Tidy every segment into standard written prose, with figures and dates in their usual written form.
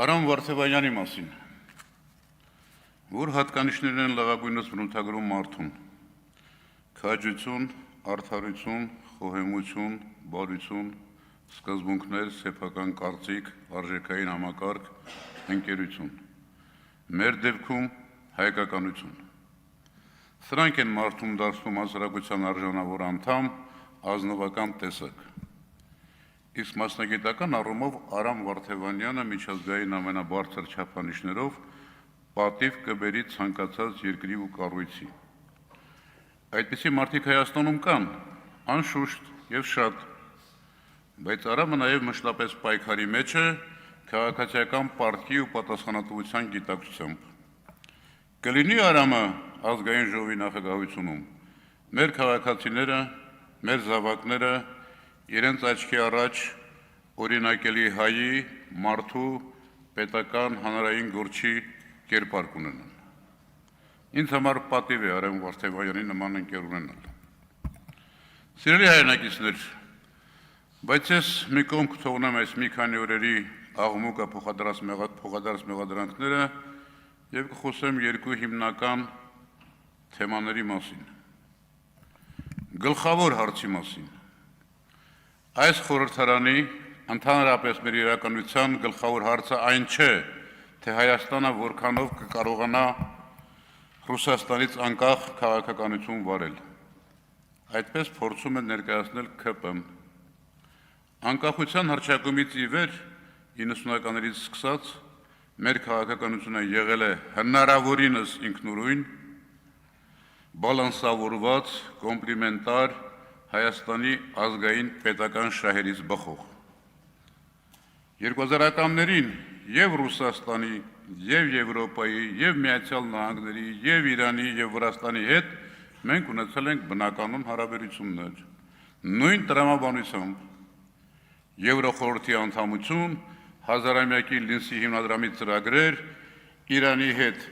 Արամ Վարդևանյանի մասին, որ հատկանիշներն են լավագույնս բնութագրում մարդուն, քաջություն, արդարություն, խոհեմություն, բարություն, սկզբունքներ, սեփական կարծիք, արժեքային համակարգ, ընկերություն, մեր դեպքում հայկականություն։ Սրանք են մարդում դարձնում հասարակության արժանավոր անդամ, ազնվական տեսակ։ Իսկ մասնագիտական առումով Արամ Վարդևանյանը միջազգային ամենաբարձր չափանիշներով պատիվ կբերի ցանկացած երկրի ու կառույցի։ Այդպիսի մարդիկ Հայաստանում կան, անշուշտ եւ շատ, բայց Արամը նաեւ մշտապես պայքարի մեջ է քաղաքացիական պարտքի ու պատասխանատվության գիտակցությամբ։ Կլինի Արամը ազգային ժողովի նախագահությունում, մեր քաղաքացիները, մեր զավակները իրենց աչքի առաջ օրինակելի հայի, մարդու, պետական, հանրային գործի կերպար կունենան։ Ինձ համար պատիվ է Արամ Վարդևանյանի նման ընկեր ունենալ։ Սիրելի հայրենակիցներ, բայց ես մի կողմ կթողնեմ այս մի քանի օրերի աղմուկը փոխադարձ մեղադրանքները եւ կխոսեմ երկու հիմնական թեմաների մասին։ Գլխավոր հարցի մասին։ Այս խորհրդարանի ընդհանրապես մեր իրականության գլխավոր հարցը այն չէ, թե Հայաստանը որքանով կկարողանա Ռուսաստանից անկախ քաղաքականություն վարել։ Այդպես փորձում է ներկայացնել ՔՊ-ն։ Անկախության հռչակումից ի վեր 90-ականներից սկսած մեր քաղաքականությունը եղել է հնարավորինս ինքնուրույն, բալանսավորված, կոմպլիմենտար, Հայաստանի ազգային պետական շահերից բխող։ 2000-ականներին եւ Ռուսաստանի, եւ Եվրոպայի, եւ Միացյալ Նահանգների, եւ Իրանի, եւ Վրաստանի հետ մենք ունեցել ենք բնականon հարաբերություններ։ Նույն տրամաբանությամբ Եվրոխորհրդի անդամություն, հազարամյակի Լինսի հիմնադրամի ծրագրեր, Իրանի հետ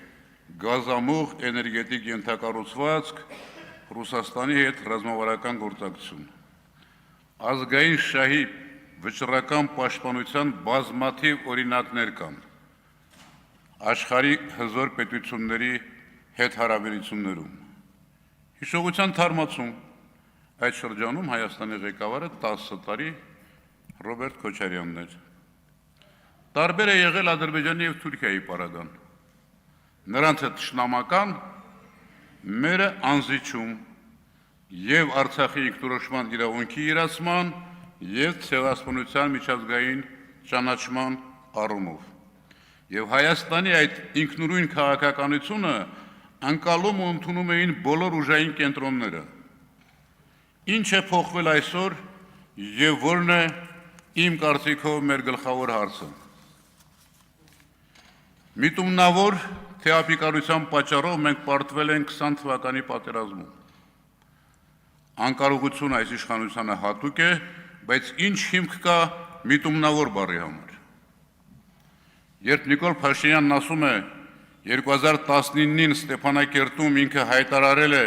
գազամուղ էներգետիկ ենթակառուցվածք, Ռուսաստանի հետ ռազմավարական գործակցություն։ Ազգային շահի վճռական պաշտպանության բազմաթիվ օրինակներ կան աշխարհի հզոր պետությունների հետ հարաբերություններում։ Հիշողության թարմացում այդ շրջանում Հայաստանի ղեկավարը 10 տարի Ռոբերտ Քոչարյանն էր։ Տարբեր է եղել Ադրբեջանի եւ Թուրքիայի պարագան։ Նրանց հետ թշնամական, մերը անզիջում եւ Արցախի ինքնորոշման իրավունքի իրացման եւ ցեղասպանության միջազգային ճանաչման առումով։ Եվ Հայաստանի այդ ինքնուրույն քաղաքականությունը անկալում ու ընդունում էին բոլոր ուժային կենտրոնները։ Ինչ է փոխվել այսօր եւ որն է իմ կարծիքով մեր գլխավոր հարցը։ Միտումնավոր թե ապիկարության պատճառով մենք պարտվել ենք 20 թվականի պատերազմում։ Անկարողություն այս իշխանությանը հատուկ է, բայց ինչ հիմք կա միտումնավոր բառի համար։ Երբ Նիկոլ Փաշինյանն ասում է 2019-ին Ստեփանակերտում ինքը հայտարարել է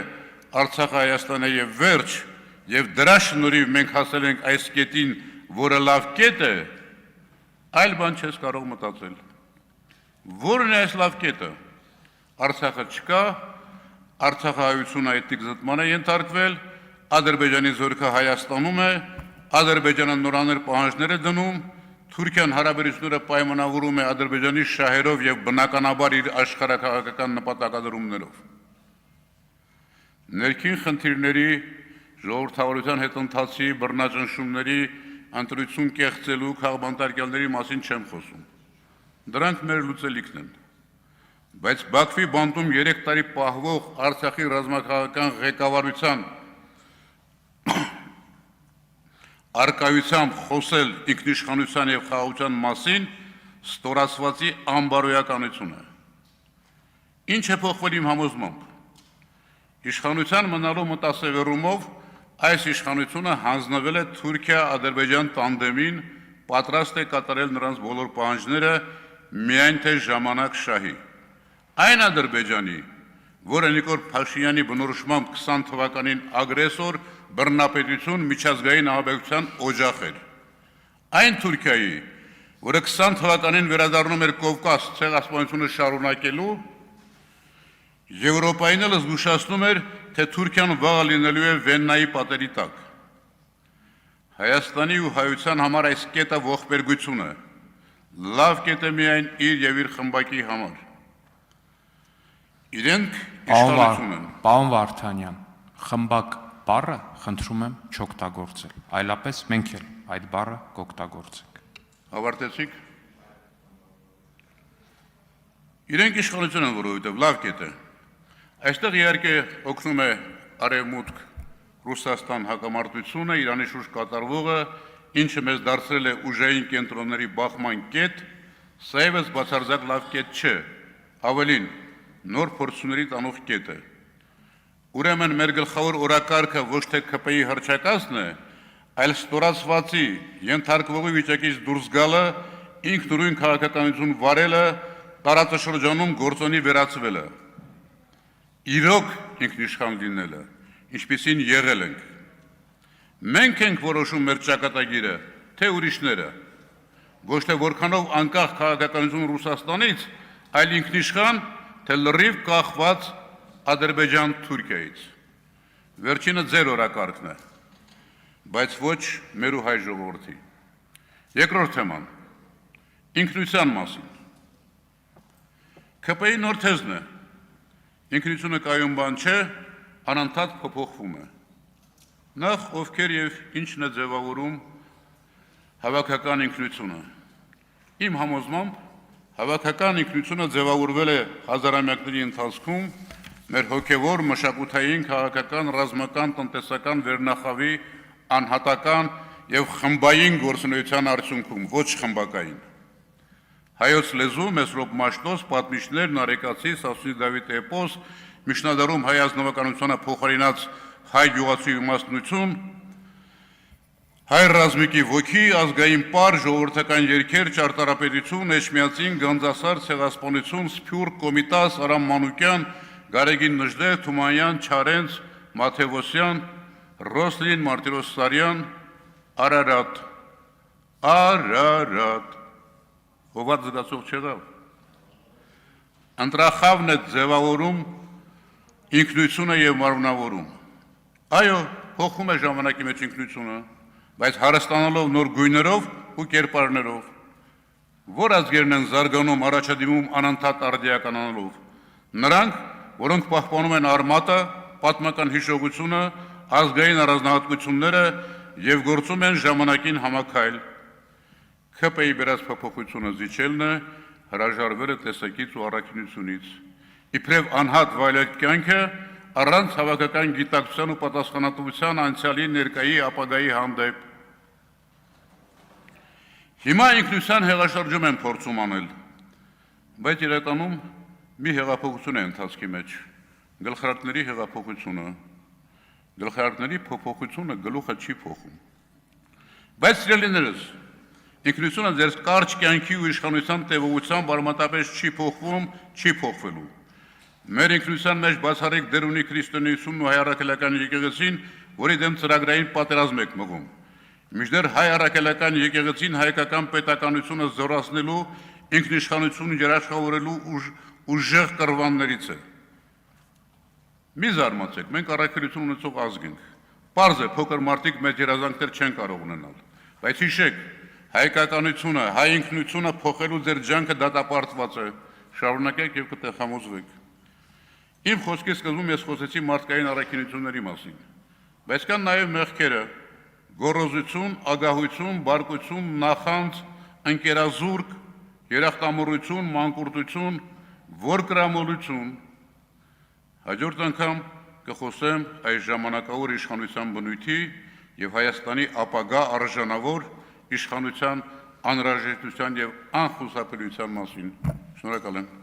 Արցախը Հայաստան է եւ վերջ, եւ դրա շնորհիվ մենք հասել ենք այս կետին, որը լավ կետ է, այլ բան չես կարող մտածել։ Որն է այս լավ կետը։ Արցախը չկա, Արցախահայությունը էթնիկ զտման է ենթարկվել, Ադրբեջանի զորքը Հայաստանում է, Ադրբեջանը նորաներ պահանջներ է դնում, Թուրքիան հարաբերությունները պայմանավորում է Ադրբեջանի շահերով եւ բնականաբար իր աշխարհակաղակական նպատակադրումներով։ Ներքին խնդիրների, ժողովրդավարության հետընթացի, բռնաճնշումների, ընտրություն կեղծելու քաղբանտարկյալների մասին չեմ խոսում։ Դրանք մեր լուծելիքն են։ Բայց Բաքվի բանտում 3 տարի պահվող Արցախի ռազմաքաղաքական ղեկավարության արկայությամբ խոսել ինքնիշխանության եւ խաղաղության մասին ստորացվածի անբարոյականություն է։ Ինչ է փոխվել իմ համոզմամբ։ Իշխանության մնալու մտասևեռումով այս իշխանությունը հանձնվել է Թուրքիա-Ադրբեջան տանդեմին, պատրաստ է կատարել նրանց բոլոր պահանջները միայն թե ժամանակ շահի։ Այն Ադրբեջանի, որը Նիկոլ Փաշինյանի բնորոշմամբ 20 թվականին ագրեսոր բռնապետություն միջազգային ահաբեկչության օջախ էր։ Այն Թուրքիայի, որը 20 թվականին վերադառնում էր Կովկաս ցեղասպանությունը շարունակելու, Եվրոպային էլ զգուշացնում էր, թե Թուրքիան վաղը լինելու է Վեննայի պատերի տակ։ Հայաստանի ու հայության համար այս կետը ողբերգություն է, լավ կետ է միայն իր եւ իր խմբակի համար։ Իրենք իշխանություն են։ Պարոն Վարդանյան, խմբակ բառը խնդրում եմ չօգտագործել, այլապես մենք էլ այդ բառը կօգտագործենք։ Ավարտեցիք։ Իրենք իշխանություն են, որովհետև լավ կետ է։ Այստեղ իհարկե օգնում է Արևմուտք Ռուսաստան հակամարտությունը, Իրանի շուրջ կատարվողը, ինչը մեզ դարձրել է ուժային կենտրոնների բախման կետ, սա ևս բացարձակ լավ կետ չէ, ավելին նոր փորձությունների տանող կետ է։ Ուրեմն մեր գլխավոր օրակարգը ոչ թե ՔՊ-ի հռչակածն է, այլ ստորացվածի ենթարկվողի վիճակից դուրս գալը, ինքնուրույն քաղաքականություն վարելը, տարածաշրջանում գործոնի վերածվելը։ Իրոք ինքնիշխան լինելը, ինչպիսին եղել ենք։ Մենք ենք որոշում մեր ճակատագիրը, թե ուրիշները, ոչ թե որքանով անկախ քաղաքականություն Ռուսաստանից, այլ ինքնիշխան, թե լրիվ կախված Ադրբեջան Թուրքիայից։ Վերջինը ձեր օրակարգն է, բայց ոչ մեր ու հայ ժողովրդի։ Երկրորդ թեման, ինքնության մասին։ ՔՊ-ի նոր թեզն է, ինքնությունը կայուն բան չէ, անընդհատ փոփոխվում է։ Նախ ովքեր եւ ինչն է ձևավորում հավաքական ինքնությունը։ Իմ համոզմամբ հավաքական ինքնությունը ձևավորվել է հազարամյակների ընթացքում մեր հոգևոր, մշակութային, քաղաքական, ռազմական, տնտեսական վերնախավի անհատական եւ խմբային գործունեության արդյունքում, ոչ խմբակային։ Հայոց լեզու, Մեսրոպ Մաշտոց, պատմիչներ, Նարեկացի, Սասունի Դավիթ էպոս, Միջնադարում հայ ազնվականությունը փոխարինած հայ գյուղացու իմաստնություն, հայ ռազմիկի ոգի, ազգային պար, ժողովրդական երգեր, ճարտարապետություն, Էջմիածին, Գանձասար, ցեղասպանություն, Սփյուռք, Կոմիտաս, Արամ Մանուկյան, Գարեգին Նժդեհ, Թումանյան, Չարենց, Մաթևոսյան, Ռոսլին, Մարտիրոս Սարյան, Արարատ, Հովատ զգացող չեղավ։ Ընտրախավն է ձևավորում ինքնությունը եւ մարմնավորում։ Այո, փոխում է ժամանակի մեջ ինքնությունը, բայց հարստանալով նոր գույներով ու կերպարներով։ Որ ազգերն են զարգանում, առաջադիմում անընդհատ արդիականանալով։ Նրանք, որոնք պահպանում են արմատը, պատմական հիշողությունը, ազգային առանձնահատկությունները եւ գործում են ժամանակին համակայլ։ ՔՊ-ի բերած փոփոխությունը զիջելն է, հրաժարվելը տեսակից ու առաքինությունից։ Իբրև անհատ վայելել կյանքը առանց հավաքական գիտակցության ու պատասխանատվության անցյալի, ներկայի, ապագայի հանդեպ։ Հիմա ինքնության հեղաշրջում են փորձում անել, բայց իրականում մի հեղափոխություն է ընթացքի մեջ, գլխարկների հեղափոխությունը։ Գլխարկների փոփոխությունը գլուխը չի փոխում։ Բայց սիրելիներս, ինքնությունը ձեր կարճ կյանքի ու իշխանության տևողությամբ արմատապես չի փոխվում, չի փոխվելու։ Մեր ինքնության մեջ բացառիկ դեր ունի քրիստոնեությունն ու հայ առաքելական եկեղեցին, որի դեմ ծրագրային պատերազմ եք մղում։ Մինչդեռ հայ առաքելական եկեղեցին հայկական պետականությունը զորացնելու, ինքնիշխանություն երաշխավորելու ուժեղ կռվաններից է։ Մի զարմացեք, մենք առաքելություն ունեցող ազգ ենք։ Պարզ է, փոքր մարդիկ մեծ երազանքներ չեն կարող ունենալ, բայց հիշեք, հայկականությունը, հայ ինքնությունը փոխելու ձեր ջանքը դատապարտված է, շարունակեք եւ կտեղամոզվեք։ Իմ խոսքի սկզբում ես խոսեցի մարդկային առաքինությունների մասին, բայց կան նաեւ մեղքերը, գոռոզություն, ագահություն, բարկություն, նախանձ, ընկերազուրկ, երախտամոռություն, մանկուրտություն, որկրամոլություն։ Հաջորդ անգամ կխոսեմ այս ժամանակավոր իշխանության բնույթի եւ Հայաստանի ապագա արժանավոր իշխանության անհրաժեշտության եւ անխուսափելիության մասին։ Շնորհակալ եմ։